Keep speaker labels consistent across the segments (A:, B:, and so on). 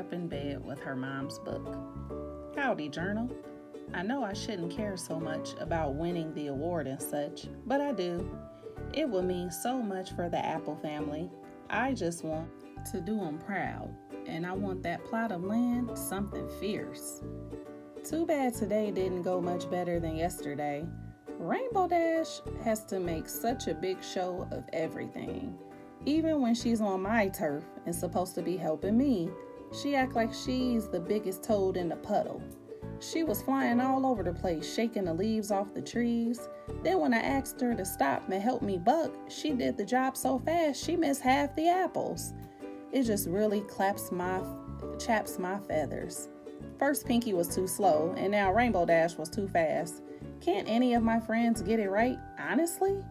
A: up in bed with her mom's book. Howdy, Journal. I know I shouldn't care so much about winning the award and such, but I do. It would mean so much for the Apple family. I just want to do them proud, and I want that plot of land something fierce. Too bad today didn't go much better than yesterday. Rainbow Dash has to make such a big show of everything. Even when she's on my turf and supposed to be helping me, she act like she's the biggest toad in the puddle. She was flying all over the place, shaking the leaves off the trees. Then when I asked her to stop and help me buck, she did the job so fast she missed half the apples. It just really chaps my feathers. First Pinky was too slow, and now Rainbow Dash was too fast. Can't any of my friends get it right, honestly?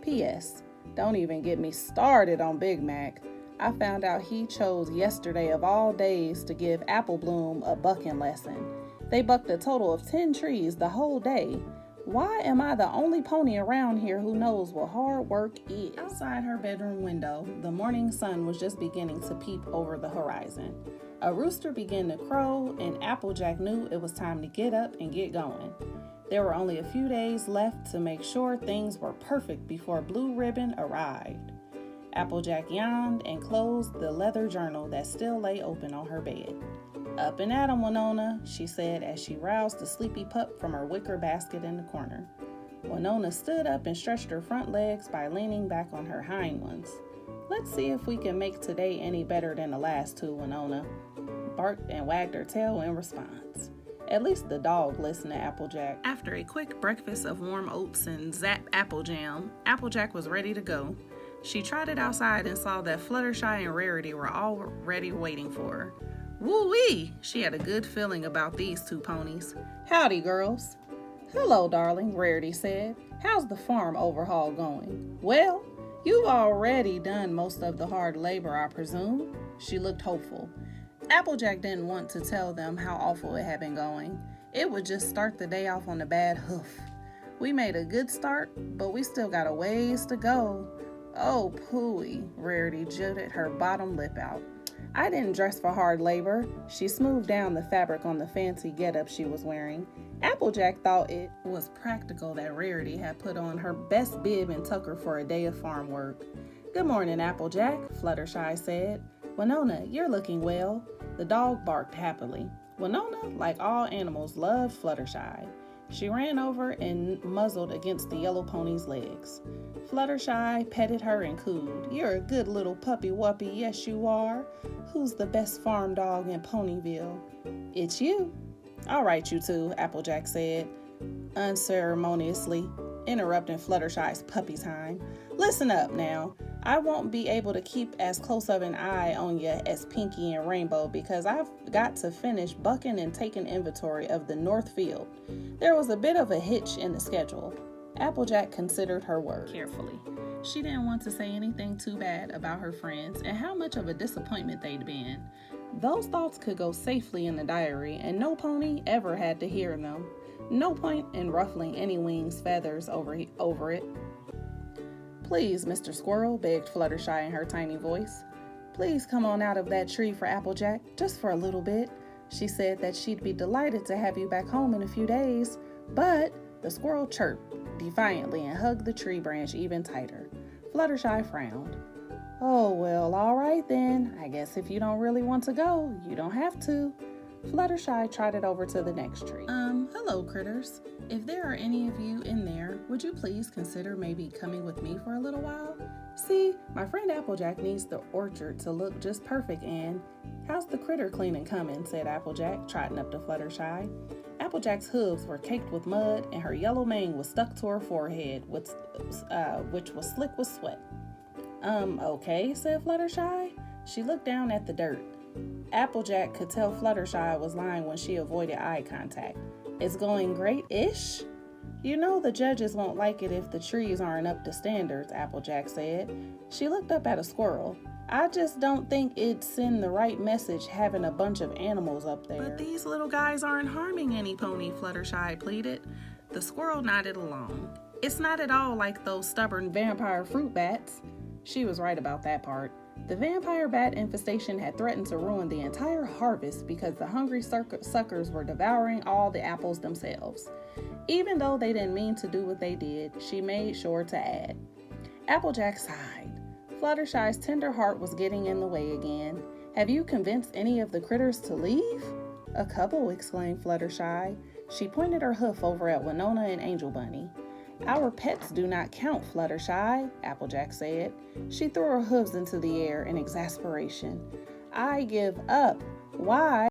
A: P.S. Don't even get me started on Big Mac. I found out he chose yesterday of all days to give Apple Bloom a bucking lesson. They bucked a total of 10 trees the whole day. Why am I the only pony around here who knows what hard work is? Outside her bedroom window, the morning sun was just beginning to peep over the horizon. A rooster began to crow, and Applejack knew it was time to get up and get going. There were only a few days left to make sure things were perfect before Blue Ribbon arrived. Applejack yawned and closed the leather journal that still lay open on her bed. "Up and at 'em, Winona," she said as she roused the sleepy pup from her wicker basket in the corner. Winona stood up and stretched her front legs by leaning back on her hind ones. "Let's see if we can make today any better than the last two," Winona barked and wagged her tail in response. At least the dog listened to Applejack. After a quick breakfast of warm oats and Zap apple jam, Applejack was ready to go. She trotted outside and saw that Fluttershy and Rarity were already waiting for her. Woo-wee! She had a good feeling about these two ponies. "Howdy, girls." "Hello, darling," Rarity said. "How's the farm overhaul going?" "Well, you've already done most of the hard labor, I presume." She looked hopeful. Applejack didn't want to tell them how awful it had been going. It would just start the day off on a bad hoof. "We made a good start, but we still got a ways to go." "Oh, pooey," Rarity jutted her bottom lip out. "I didn't dress for hard labor." She smoothed down the fabric on the fancy getup she was wearing. Applejack thought it was practical that Rarity had put on her best bib and tucker for a day of farm work. "Good morning, Applejack," Fluttershy said. "Winona, you're looking well." The dog barked happily. Winona, like all animals, loved Fluttershy. She ran over and muzzled against the yellow pony's legs. Fluttershy petted her and cooed. "You're a good little puppy-wuppy, yes you are. Who's the best farm dog in Ponyville?" "It's you." "All right, you two," Applejack said, unceremoniously interrupting Fluttershy's puppy time. "Listen up now. I won't be able to keep as close of an eye on you as Pinky and Rainbow because I've got to finish bucking and taking inventory of the North Field. There was a bit of a hitch in the schedule." Applejack considered her words carefully. She didn't want to say anything too bad about her friends and how much of a disappointment they'd been. Those thoughts could go safely in the diary, and no pony ever had to hear them. No point in ruffling any wing's feathers over it. "Please, Mr. Squirrel," begged Fluttershy in her tiny voice. "Please come on out of that tree for Applejack, just for a little bit. She said that she'd be delighted to have you back home in a few days." But the squirrel chirped defiantly and hugged the tree branch even tighter. Fluttershy frowned. "Oh, well, all right then. I guess if you don't really want to go, you don't have to." Fluttershy trotted over to the next tree. Hello, critters. If there are any of you in there, would you please consider maybe coming with me for a little while? See, my friend Applejack needs the orchard to look just perfect, and how's the critter cleaning coming?" said Applejack, trotting up to Fluttershy. Applejack's hooves were caked with mud, and her yellow mane was stuck to her forehead, which was slick with sweat. Okay," said Fluttershy. She looked down at the dirt. Applejack could tell Fluttershy was lying when she avoided eye contact. "It's going great-ish." "You know the judges won't like it if the trees aren't up to standards," Applejack said. She looked up at a squirrel. "I just don't think it'd send the right message having a bunch of animals up there." "But these little guys aren't harming any pony," Fluttershy pleaded. The squirrel nodded along. "It's not at all like those stubborn vampire fruit bats." She was right about that part. The vampire bat infestation had threatened to ruin the entire harvest because the hungry suckers were devouring all the apples themselves. Even though they didn't mean to do what they did, she made sure to add. Applejack sighed. Fluttershy's tender heart was getting in the way again. Have you convinced any of the critters to leave? A couple, exclaimed Fluttershy. She pointed her hoof over at Winona and Angel Bunny. Our pets do not count, Fluttershy, Applejack said. She threw her hooves into the air in exasperation. I give up. Why?